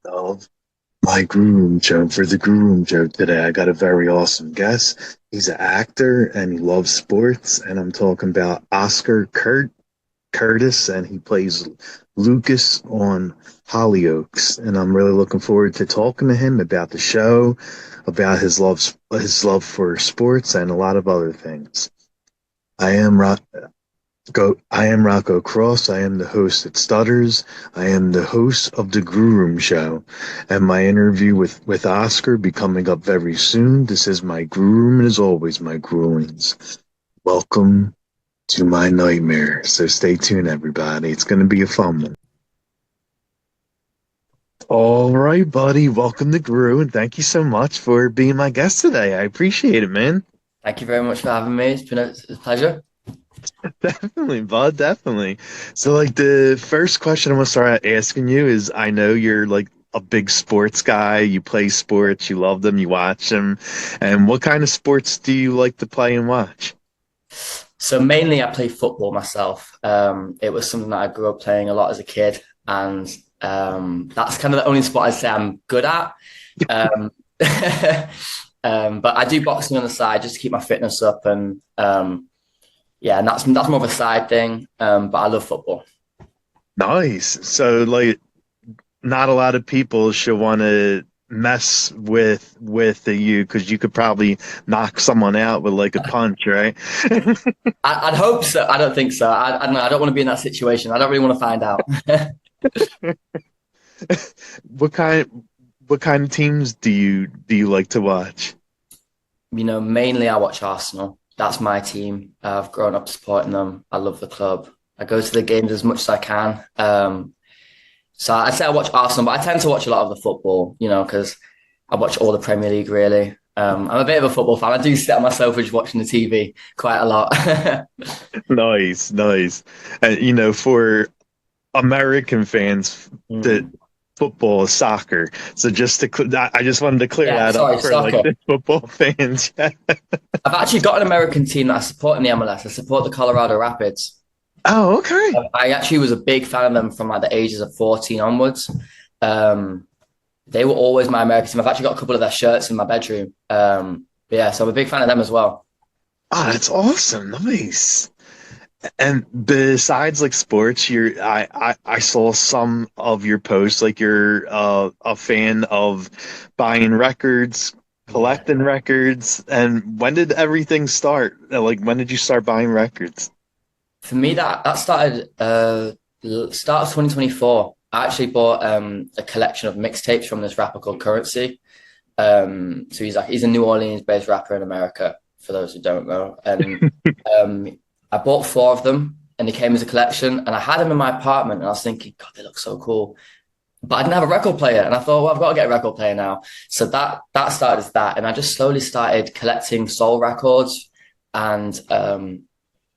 Of my Grue Rume Show. For the Grue Rume Show today, I got a very awesome guest. He's an actor and he loves sports, and I'm talking about Curtis, and he plays Lucas on Hollyoaks. And I'm really looking forward to talking to him about the show, about his love for sports, and a lot of other things. I am Ro- I am Rocco Cross. I am the host at Stutters. I am the host of the Grue Rume Show. And my interview with Oscar be coming up very soon. This is my Grue Room, and as always, my gruelings. Welcome to my nightmare. So stay tuned, everybody. It's going to be a fun one. All right, buddy. Welcome to Grue, and thank you so much for being my guest today. I appreciate it, man. Thank you very much for having me. It's a pleasure. Definitely, bud, definitely. So, like, the first question I'm gonna start out asking you is, I know you're like a big sports guy. You play sports, you love them, you watch them. And what kind of sports do you like to play and watch? So mainly I play football myself. It was something that I grew up playing a lot as a kid, and that's kind of the only sport I'd say I'm good at. Um, but I do boxing on the side just to keep my fitness up, and yeah, and that's more of a side thing. But I love football. Nice. So, like, not a lot of people should want to mess with you because you could probably knock someone out with like a punch, right? I'd hope so. I don't think so. I don't know. I don't want to be in that situation. I don't really want to find out. What kind what kind of teams do you like to watch? Mainly I watch Arsenal. That's my team. I've grown up supporting them. I love the club. I go to the games as much as I can. So I say I watch Arsenal, but I tend to watch a lot of the football, because I watch all the Premier League really. I'm a bit of a football fan. I do sit on my sofa just watching the TV quite a lot. Nice, nice. And for American fans, the Mm. football is soccer. So I just wanted to clear Yeah, that up sorry, for like soccer. the football fans. I've actually got an American team that I support in the MLS. I support the Colorado Rapids. Oh, okay. I actually was a big fan of them from like the ages of 14 onwards. Um, They were always my American team. I've actually got a couple of their shirts in my bedroom. Yeah, so I'm a big fan of them as well. Oh, that's awesome. Nice. And besides like sports, I saw some of your posts, like you're a fan of buying records, Yeah. collecting records. And when did everything start? Like when did you start buying records? For me, that started start of 2024. I actually bought a collection of mixtapes from this rapper called Currency. So he's a New Orleans based rapper in America, for those who don't know. And um, I bought four of them, and they came as a collection. And I had them in my apartment, and I was thinking, God, they look so cool. But I didn't have a record player, and I thought, well, I've got to get a record player now. So that started as that, and I just slowly started collecting soul records, and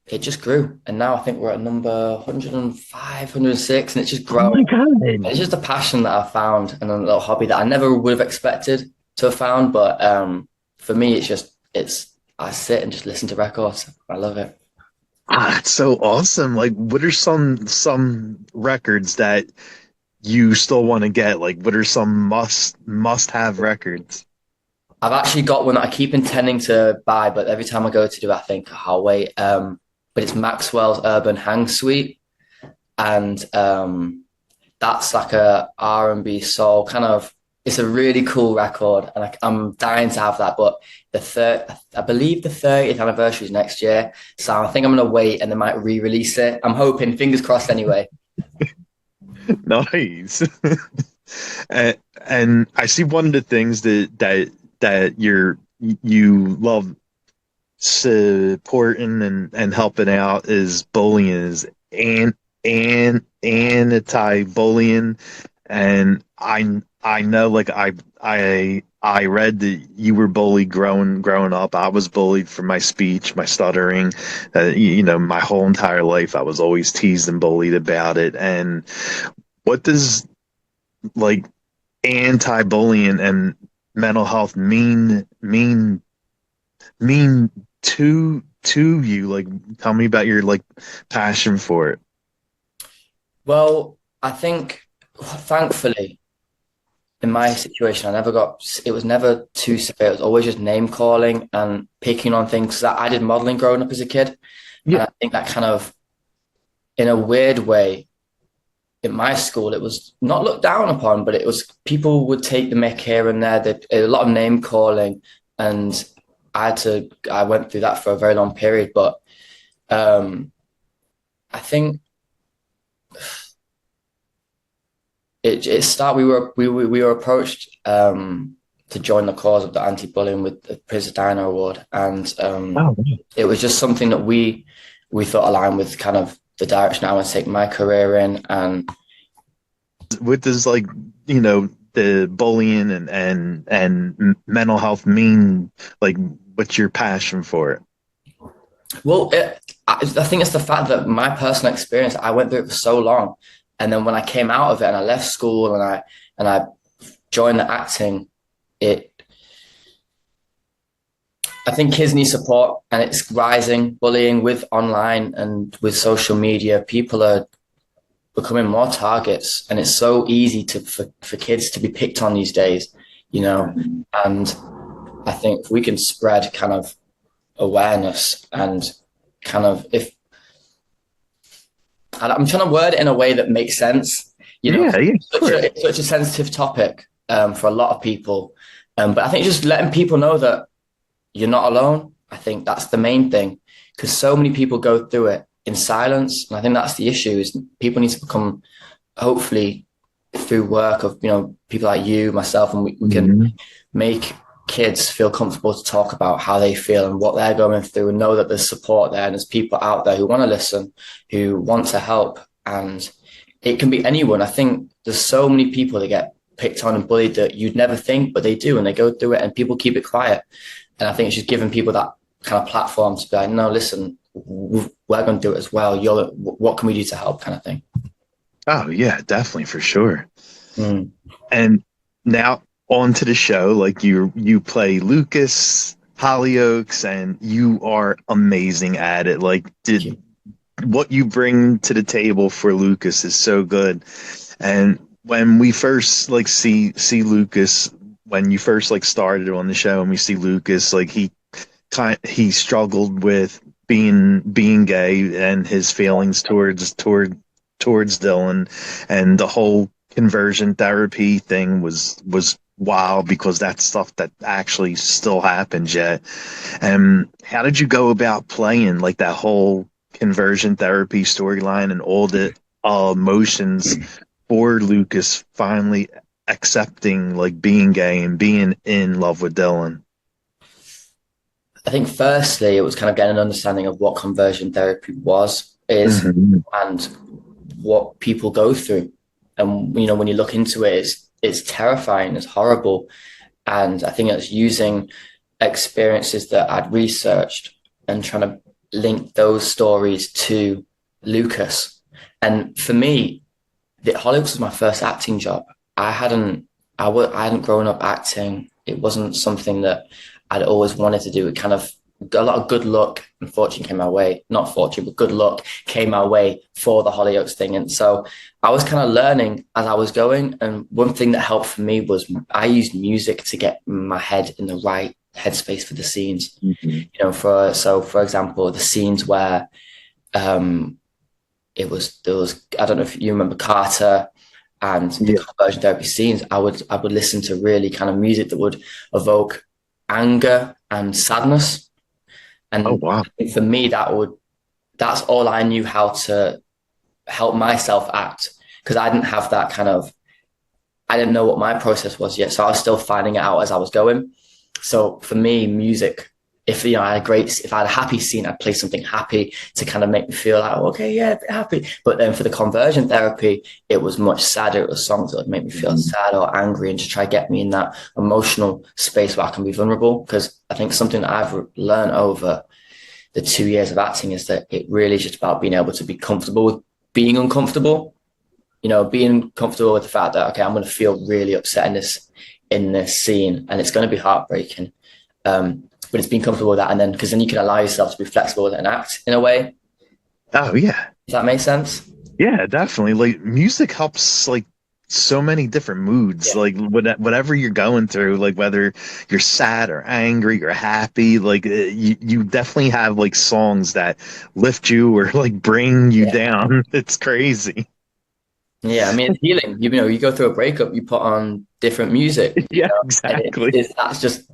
it just grew. And now I think we're at number 105, 106, and it's just Oh grown. my God. It's just a passion that I've found and a little hobby that I never would have expected to have found. But for me, I sit and just listen to records. I love it. Ah, that's so awesome. Like, what are some records that you still want to get? Like, what are some must have records? I've actually got one that I keep intending to buy, but every time I go to do it, I think, oh, I'll wait. But it's Maxwell's Urban Hang Suite. And that's like a R&B soul kind of, it's a really cool record. And I'm dying to have that. But I believe the 30th anniversary is next year. So I think I'm going to wait and they might re-release it. I'm hoping, fingers crossed anyway. Nice. And I see one of the things that you love supporting and helping out is bullying is anti-bullying, and I know like I read that you were bullied growing up. I was bullied for my speech, my stuttering. My whole entire life I was always teased and bullied about it. And what does like anti-bullying and mental health mean to you? Like, tell me about your like passion for it. Well, I think thankfully in my situation, it was never too severe. It was always just name calling and picking on things. 'Cause I did modeling growing up as a kid. And Yeah. I think that kind of, in a weird way, in my school, it was not looked down upon, but it was people would take the mick here and there. A lot of name calling, and I went through that for a very long period. But um, I think it started. We were approached to join the cause of the anti-bullying with the Priz Dino Award, and Oh, wow. it was just something that we thought aligned with kind of the direction I want to take my career in. And What does like the bullying and mental health mean? Like, what's your passion for it? well, I think it's the fact that my personal experience, I went through it for so long, and then when I came out of it and I left school and I joined the acting, it I think kids need support, and it's rising. Bullying with online and with social media, people are becoming more targets, and it's so easy for kids to be picked on these days, you know. And I think if we can spread kind of awareness and kind of if I'm trying to word it in a way that makes sense, you know, Yeah, yeah, sure. it's such a sensitive topic for a lot of people. But I think just letting people know that you're not alone. I think that's the main thing, because so many people go through it in silence. And I think that's the issue is people need to become, hopefully through work of, people like you, myself, and we can Mm-hmm. make kids feel comfortable to talk about how they feel and what they're going through, and know that there's support there and there's people out there who want to listen, who want to help. And it can be anyone. I think there's so many people that get picked on and bullied that you'd never think, but they do, and they go through it and people keep it quiet. And I think it's just giving people that kind of platform to be like, no, listen, we're going to do it as well. What can we do to help, kind of thing. Oh yeah, definitely for sure. Mm. And now on to the show. Like you play Lucas Hollyoaks, and you are amazing at it. Like did what you bring to the table for Lucas is so good. And when we first like see Lucas, when you first like started on the show, and we see Lucas, like he struggled with being gay and his feelings towards Dylan, and the whole conversion therapy thing was wild, because that's stuff that actually still happens yet. And how did you go about playing like that whole conversion therapy storyline and all the emotions for Lucas finally accepting like being gay and being in love with Dylan? I think firstly, it was kind of getting an understanding of what conversion therapy is, Hmm. and what people go through. And, when you look into it, it's terrifying, it's horrible. And I think it's using experiences that I'd researched and trying to link those stories to Lucas. And for me, the Hollyoaks was my first acting job. I hadn't grown up acting. It wasn't something that I'd always wanted to do. It kind of a lot of good luck and fortune came my way. Not fortune, but good luck came my way for the Hollyoaks thing. And so I was kind of learning as I was going. And one thing that helped for me was I used music to get my head in the right headspace for the scenes. Hmm. For example, the scenes where there was I don't know if you remember Carter and the Yeah. conversion therapy scenes. I would listen to really kind of music that would evoke anger and sadness. Oh And wow. I think for me, that's all I knew how to help myself act, because I didn't have that kind of, I didn't know what my process was yet. So I was still finding it out as I was going. So for me, music, if I had a happy scene, I'd play something happy to kind of make me feel like, okay, yeah, a bit happy. But then for the conversion therapy, it was much sadder. It was songs that would make me feel Mhm. sad or angry, and to try to get me in that emotional space where I can be vulnerable. Because I think something that I've learned over the 2 years of acting is that it really is just about being able to be comfortable with being uncomfortable. Being comfortable with the fact that, okay, I'm going to feel really upset in this scene, and it's going to be heartbreaking. But it's being comfortable with that, and then because then you can allow yourself to be flexible with it and act in a way. Oh yeah. Does that make sense? Yeah, definitely. Like music helps like so many different moods. Yeah. Like whatever you're going through, like whether you're sad or angry or happy, like you definitely have like songs that lift you or like bring you Yeah. down. It's crazy. Yeah, I mean, it's healing. You know, you go through a breakup, you put on different music, you Yeah, know, and exactly.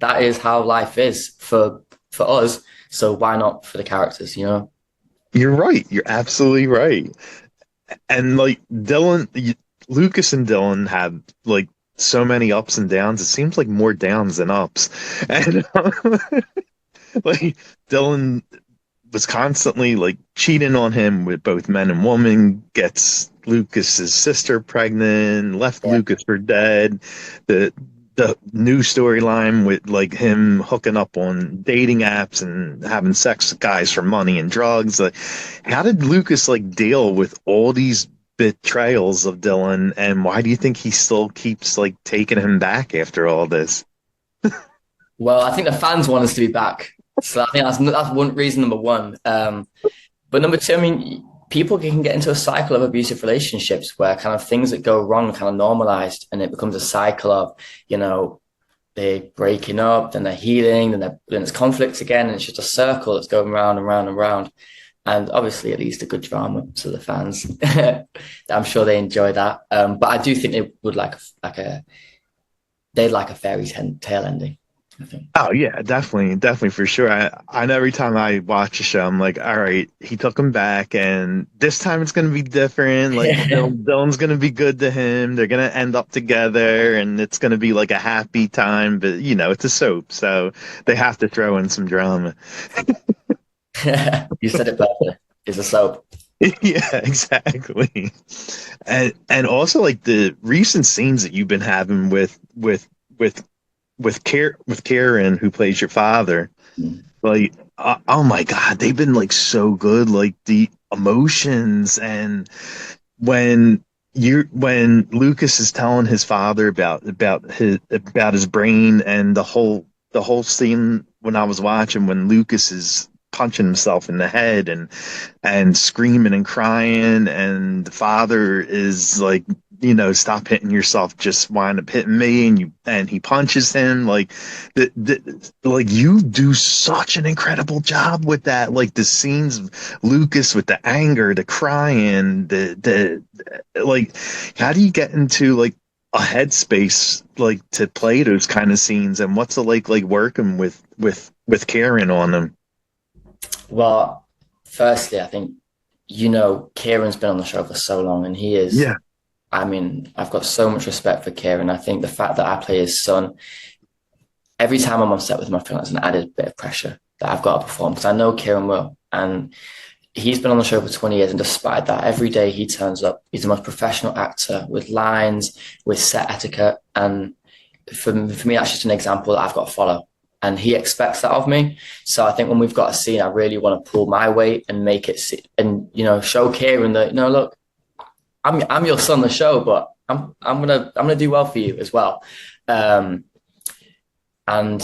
that is how life is for us. So why not for the characters, you know? You're right. You're absolutely right. And like Lucas and Dylan had like so many ups and downs. It seems like more downs than ups. And like Dylan was constantly like cheating on him with both men and women, gets Lucas's sister pregnant, left Yeah. Lucas for dead. The the new storyline with like him hooking up on dating apps and having sex with guys for money and drugs. Like, how did Lucas like deal with all these betrayals of Dylan, and why do you think he still keeps like taking him back after all this? Well, I think the fans want us to be back. So I think that's one reason number one. But number two, I mean, people can get into a cycle of abusive relationships where kind of things that go wrong are kind of normalized, and it becomes a cycle of, you know, they're breaking up, then they're healing, then it's conflict again, and it's just a circle that's going round and round and round. And obviously, it leads to good drama to the fans. I'm sure they enjoy that. But I do think they would they'd like a tale ending, I think. Oh yeah, definitely for sure. I know every time I watch a show, I'm like, all right, he took him back, and this time it's gonna be different. Like Dylan's gonna be good to him. They're gonna end up together, and it's gonna be like a happy time. But you know, it's a soap, so they have to throw in some drama. You said it perfectly. It's a soap. Yeah, exactly. And also like the recent scenes that you've been having with with Karen, who plays your father. Like, oh my God, they've been like so good. Like the emotions, and when Lucas is telling his father about his brain, and the whole scene when I was watching when Lucas is punching himself in the head and screaming and crying, and the father is like, stop hitting yourself, just wind up hitting me, and he punches him. Like like you do such an incredible job with that, like the scenes of Lucas with the anger, the crying, the like, how do you get into like a headspace like to play those kind of scenes, and what's it like working with Karen on them? Well, firstly, I think, you know, Kieran's been on the show for so long, and he is, Yeah. I mean, I've got so much respect for Kieran. I think the fact that I play his son, every time I'm on set with him, I feel like it's an added bit of pressure that I've got to perform because I know Kieran will. And he's been on the show for 20 years. And despite that, every day he turns up, he's the most professional actor with lines, with set etiquette. And for me, that's just an example that I've got to follow. And he expects that of me. So I think when we've got a scene, I really want to pull my weight and make it, and, you know, show Kieran that, you know, look, I'm your son on the show, but I'm gonna do well for you as well. Um, and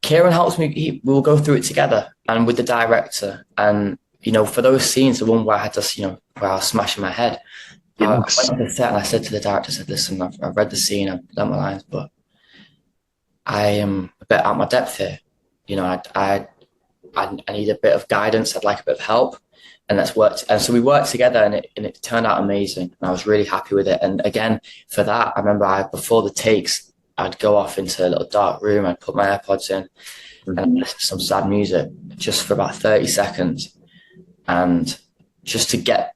Kieran helps me. We'll go through it together and with the director. And you know, for those scenes, the one where I had to, you know, where I was smashing my head, I went Yes. on the set and I said to the director, I said, "Listen, I've read the scene, I've learned my lines, but I am a bit out of my depth here. You know, I need a bit of guidance. I'd like a bit of help." And that's worked. And so we worked together, and it turned out amazing. And I was really happy with it. And again, for that, I remember before the takes, I'd go off into a little dark room. I'd put my AirPods in and I'd listen to some sad music just for about 30 seconds, and just to get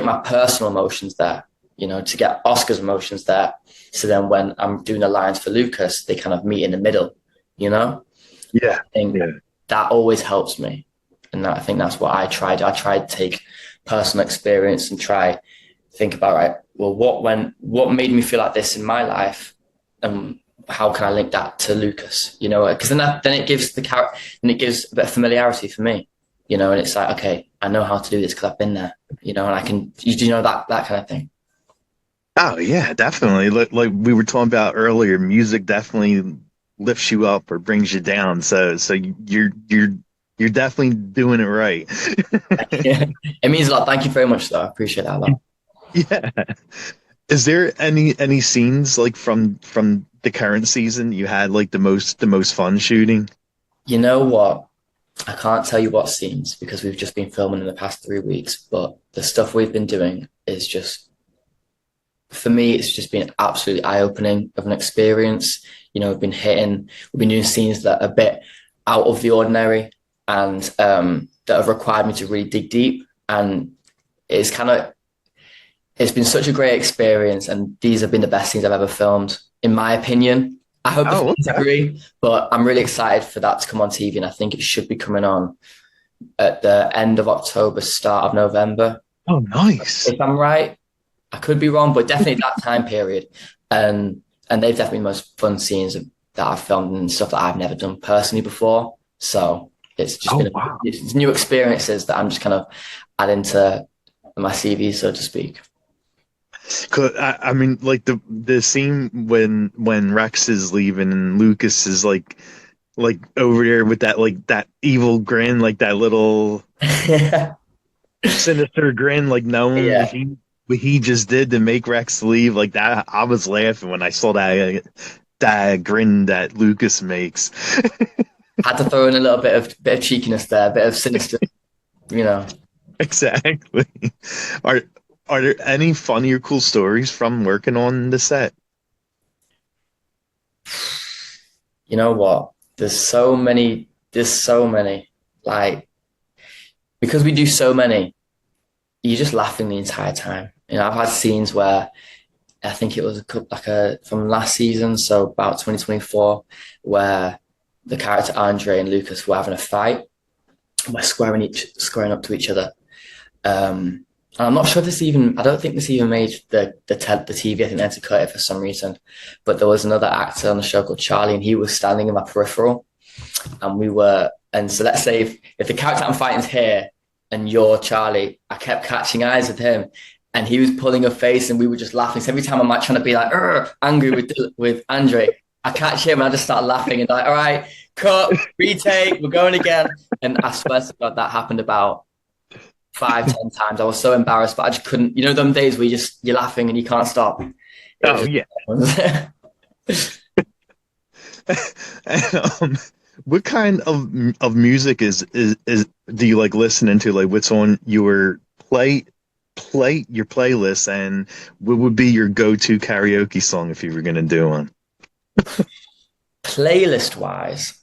my personal emotions there, you know, to get Oscar's emotions there. So then when I'm doing the lines for Lucas, they kind of meet in the middle, you know? Yeah. I think Yeah. that always helps me. And I think that's what I tried. I tried to take personal experience and try think about, right, well, what made me feel like this in my life, and how can I link that to Lucas? You know, because then it gives the character, and it gives a bit of familiarity for me. You know, and it's like, okay, I know how to do this because I've been there. You know, and I can, you know, that kind of thing. Oh yeah, definitely. Like we were talking about earlier, music definitely lifts you up or brings you down. So you're You're definitely doing it right. Yeah. It means a lot. Thank you very much, though. I appreciate that a lot. Yeah. Is there any scenes like from the current season you had like the most fun shooting? You know what? I can't tell you what scenes because we've just been filming in the past 3 weeks, but the stuff we've been doing is just, for me, it's just been absolutely eye-opening of an experience. We've been doing scenes that are a bit out of the ordinary and that have required me to really dig deep. And it's kind of, it's been such a great experience. And these have been the best scenes I've ever filmed, in my opinion. I hope the Oh, fans okay. agree, but I'm really excited for that to come on TV. And I think it should be coming on at the end of October, start of November. Oh, nice. If I'm right, I could be wrong, but definitely that time period. And they've definitely the most fun scenes that I've filmed and stuff that I've never done personally before. So it's just Oh, been wow. it's new experiences that I'm just kind of adding to my CV, so to speak. 'Cause I mean, like the scene when Rex is leaving and Lucas is like over there with that evil grin, like that little sinister grin, like knowing Yeah, what he just did to make Rex leave, like that. I was laughing when I saw that grin that Lucas makes. had to throw in a little bit of cheekiness there, a bit of sinister, you know. Exactly. Are are there any funny or cool stories from working on the set? You know what? There's so many. There's so many. Like, because we do so many, you're just laughing the entire time. I've had scenes where I think it was from last season, so about 2024, where the character Andre and Lucas were having a fight. We're squaring up to each other. And I'm not sure this even. I don't think this even made the TV. I think they had to cut it for some reason. But there was another actor on the show called Charlie, and he was standing in my peripheral, and we were. And so let's say if the character I'm fighting's here, and you're Charlie, I kept catching eyes with him, and he was pulling a face, and we were just laughing. So every time I'm like trying to be like angry with Andre, I catch him, and I just start laughing, and like, all right, cut, retake, we're going again. And I swear to God, that happened about 5, 10 times. I was so embarrassed, but I just couldn't. You know, them days where you're laughing and you can't stop. It Oh yeah. was And, what kind of music is do you like listening to? Like, what's on your your playlist, and what would be your go-to karaoke song if you were gonna do one? playlist wise.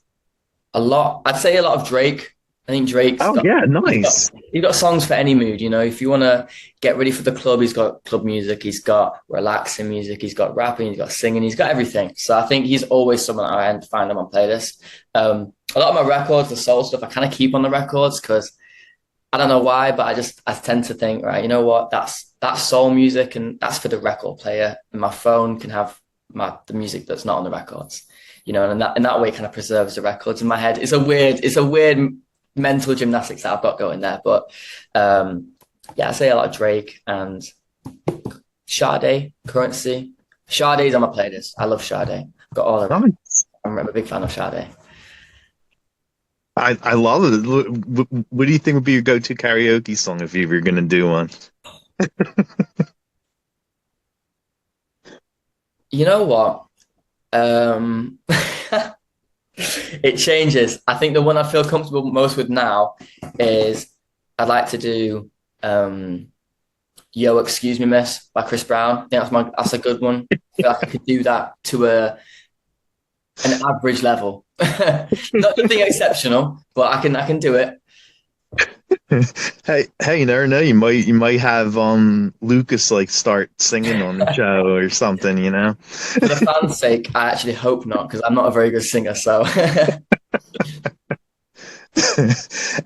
A lot. I'd say a lot of Drake. I think Drake's Oh got yeah, he's got nice. he's got songs for any mood. If you want to get ready for the club, he's got club music. He's got relaxing music. He's got rapping. He's got singing. He's got everything. So I think he's always someone I find on my playlist. A lot of my records, the soul stuff, I kind of keep on the records because I don't know why, but I tend to think, right, you know what, that's soul music and that's for the record player, and my phone can have the music that's not on the records, and in that way it kind of preserves the records in my head. It's a weird mental gymnastics that I've got going there, but yeah, I say a lot of Drake and Sade, Currency. Sade's on my playlist. I love Sade. I've got all of them. Nice. I'm a big fan of Sade. I love it. What do you think would be your go-to karaoke song if you were gonna do one? You know what? Um, it changes. I think the one I feel comfortable most with now is I'd like to do Yo, Excuse Me Miss by Chris Brown. I think that's a good one. I feel like I could do that to an average level. Not something exceptional, but I can do it. Hey, you never know. You might have Lucas like start singing on the show or something, you know? For the fans' sake, I actually hope not, because I'm not a very good singer. So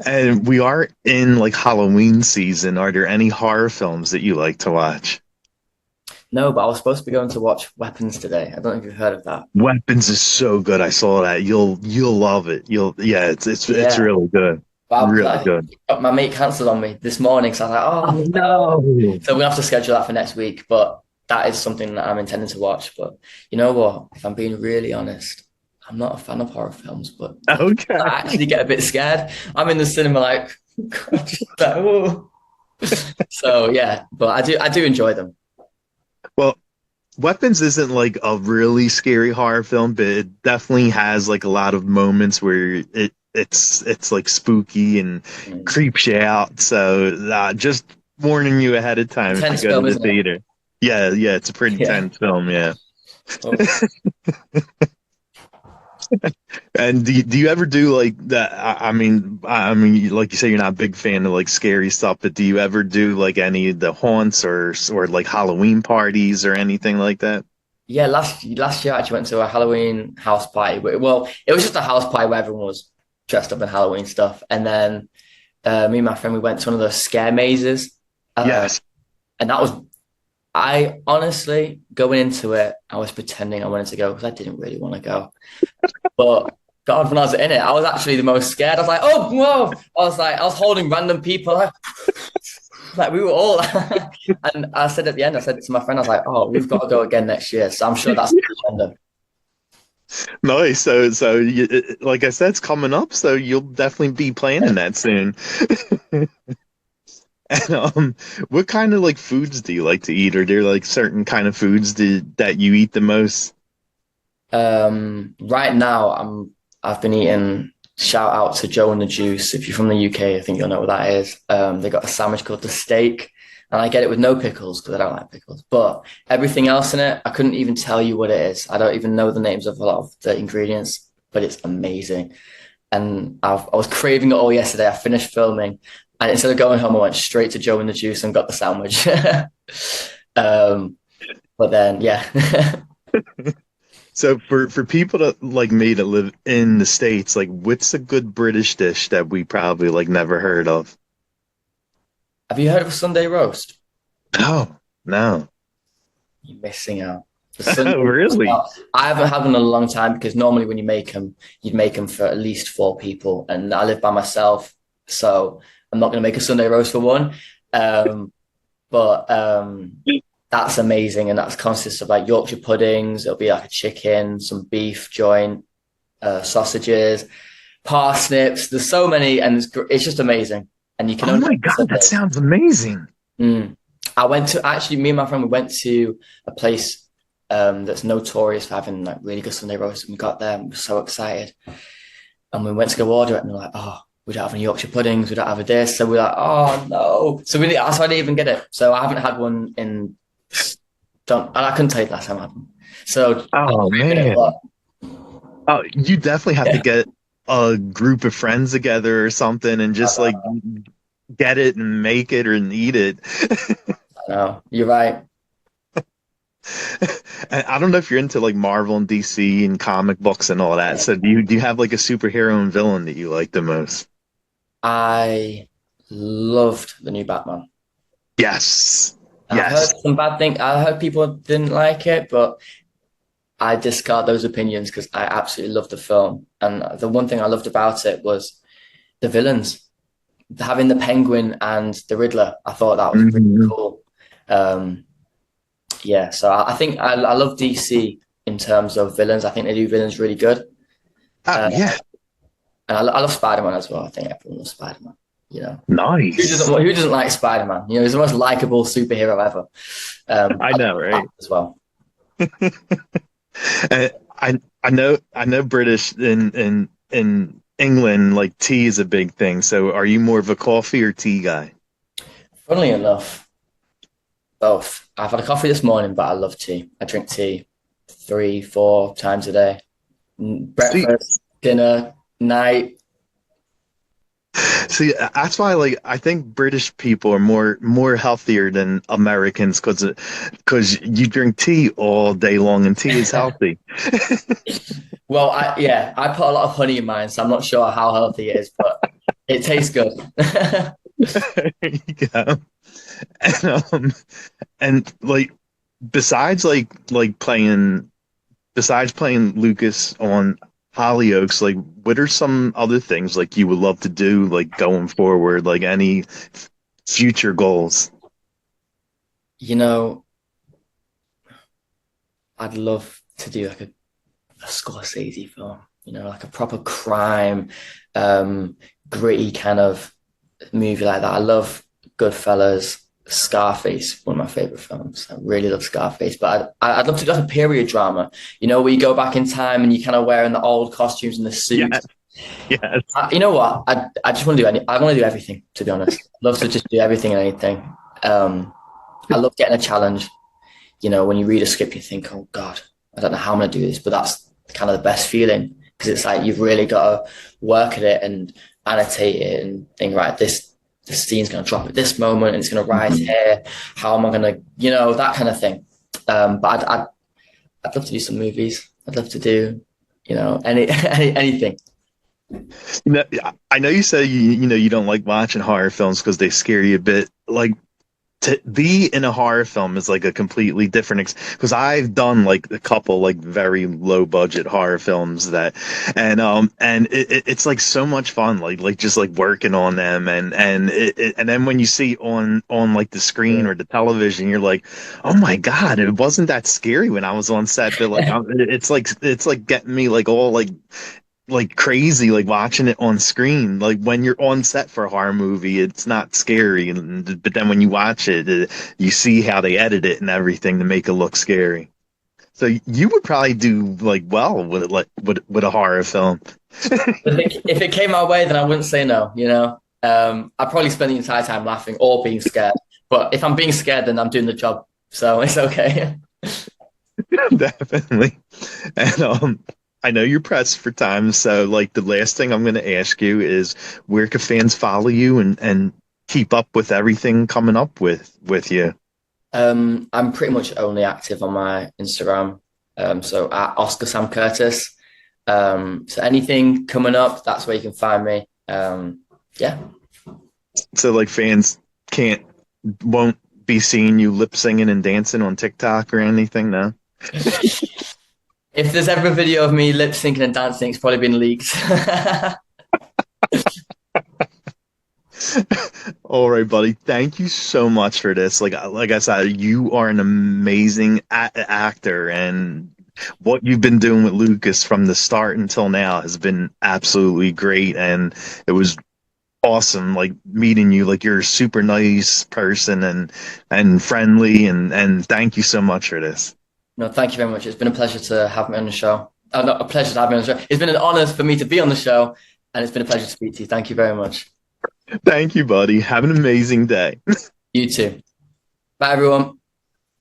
And we are in like Halloween season. Are there any horror films that you like to watch? no, but I was supposed to be going to watch Weapons today. I don't know if you've heard of that. Weapons is so good. I saw that. You'll love it. Yeah, it's Yeah. really good. But Really good. my mate cancelled on me this morning, so I was like, Oh oh no. no. So we're gonna have to schedule that for next week. But that is something that I'm intending to watch. But you know what? If I'm being really honest, I'm not a fan of horror films, but Okay. I actually get a bit scared. I'm in the cinema like, God, like, oh. So yeah, but I do enjoy them. Well, Weapons isn't like a really scary horror film, but it definitely has like a lot of moments where it's like spooky and Mm. creeps you out. So just warning you ahead of time if you Intense go to film, the isn't it? theater. Yeah, yeah, it's a pretty Yeah. tense film, yeah. Oh. And do you ever do like that? I mean, like you say, you're not a big fan of like scary stuff, but do you ever do like any of the haunts or like Halloween parties or anything like that? Yeah, last year I actually went to a Halloween house party. Well, it was just a house party where everyone was dressed up in Halloween stuff. And then me and my friend we went to one of those scare mazes. Uh, Yes. and that was I honestly going into it, I was pretending I wanted to go because I didn't really want to go. But God, when I was in it, I was actually the most scared. I was like, oh whoa! I was holding random people like we were all and I said at the end, I said to my friend, I was like, oh, we've got to go again next year. So I'm sure that's the agenda. Nice. So like I said, it's coming up, so you'll definitely be planning that soon. And what kind of like foods do you like to eat? Are there like certain kind of foods that you eat the most? Right now, I've been eating. Shout out to Joe and the Juice. If you're from the UK, I think you'll know what that is. They got a sandwich called the Steak, and I get it with no pickles because I don't like pickles. But everything else in it, I couldn't even tell you what it is. I don't even know the names of a lot of the ingredients, but it's amazing. And I was craving it all yesterday. I finished filming, and instead of going home, I went straight to Joe and the Juice and got the sandwich. um, but then, yeah. So for people that like me that live in the States, like what's a good British dish that we probably like never heard of? Have you heard of a Sunday roast? Oh, no. You're missing out. The Sunday Oh, roast. really? Now, I haven't had one in a long time because normally when you make them, you'd make them for at least four people, and I live by myself, so I'm not going to make a Sunday roast for one. Um, but that's amazing, and that consists of like Yorkshire puddings. It'll be like a chicken, some beef joint, sausages, parsnips. There's so many, and it's just amazing. And you can Oh only my make it God, that Sundays. sounds amazing. Mm. I went to actually me and my friend we went to a place that's notorious for having like really good Sunday roast, and we got there and we were so excited. And we went to go order it, and they're like, "Oh, we don't have any Yorkshire puddings, we don't have a this." So we're like, "Oh no!" So that's why I didn't even get it. So I haven't had one in don't and I couldn't tell you the last time I had one. So I'm Oh craving it, man. but Oh, you definitely have to yeah, get a group of friends together or something and just like get it and make it or eat it. no, you're right. And I don't know if you're into like Marvel and DC and comic books and all that. So do you have like a superhero and villain that you like the most? I loved the new Batman. Yes. I've heard Yes. some bad things. I heard people didn't like it, but I discard those opinions because I absolutely loved the film. And the one thing I loved about it was the villains. Having the Penguin and the Riddler, I thought that was really Mhm. cool. Um, yeah, so I think I love DC in terms of villains. I think they do villains really good. Oh Uh, yeah. and I love Spider-Man as well. I think everyone loves Spider-Man. You know, Nice. who doesn't like Spider-Man? You know, he's the most likable superhero ever. I I love know, that right? as well. I know British in England like tea is a big thing. So are you more of a coffee or tea guy? Funnily enough, both. I've had a coffee this morning, but I love tea. I drink tea three, four times a day. See, Breakfast, dinner, night. see, that's why like I think British people are more healthier than Americans because you drink tea all day long and tea is healthy. Well, I put a lot of honey in mine, so I'm not sure how healthy it is, but it tastes good. There you go. And, and like besides besides playing Lucas on Hollyoaks, like what are some other things like you would love to do like going forward, like any future goals? You know, I'd love to do like a Scorsese film, like a proper crime, gritty kind of movie like that. I love Goodfellas, Scarface, one of my favorite films. I really love Scarface, but I'd love to do like a period drama, where you go back in time and you kind of wearing the old costumes and the Yeah, suits. yes. You know what? I just want to I want to do everything, to be honest. Love to just do everything and anything. I love getting a challenge. When you read a script, you think, oh God, I don't know how I'm going to do this, but that's kind of the best feeling because it's like you've really got to work at it and annotate it and think, right, this scene's going to drop at this moment and it's going to rise here. How am I going to, that kind of thing. But I'd love to do some movies. I'd love to do, anything. I know you say you don't like watching horror films because they scare you a bit. Like to be in a horror film is like a completely different because I've done like a couple like very low budget horror films and it's like so much fun like just like working on them and then when you see on like the screen or the television you're like, oh my God, it wasn't that scary when I was on set, but like it's like getting me like all like crazy, like watching it on screen. Like when you're on set for a horror movie, it's not scary, but then when you watch it, you see how they edit it and everything to make it look scary. So you would probably do like well with like with a horror film. I think if it came my way, then I wouldn't say no. I'd probably spend the entire time laughing or being scared. But if I'm being scared, then I'm doing the job, so it's okay. Definitely. And I know you're pressed for time, so like the last thing I'm going to ask you is where can fans follow you and keep up with everything coming up with you? I'm pretty much only active on my Instagram, so at Oscar Sam Curtis. So anything coming up, that's where you can find me. Yeah. So like fans won't be seeing you lip singing and dancing on TikTok or anything, no? If there's ever a video of me lip syncing and dancing, it's probably been leaked. All right, buddy. Thank you so much for this. Like I said, you are an amazing actor, and what you've been doing with Lucas from the start until now has been absolutely great. And it was awesome, like meeting you. Like you're a super nice person and friendly, and thank you so much for this. No, thank you very much. It's been a pleasure to have me on the show. Not a pleasure to have me on the show. It's been an honor for me to be on the show, and it's been a pleasure to speak to you. Thank you very much. Thank you, buddy. Have an amazing day. You too. Bye, everyone.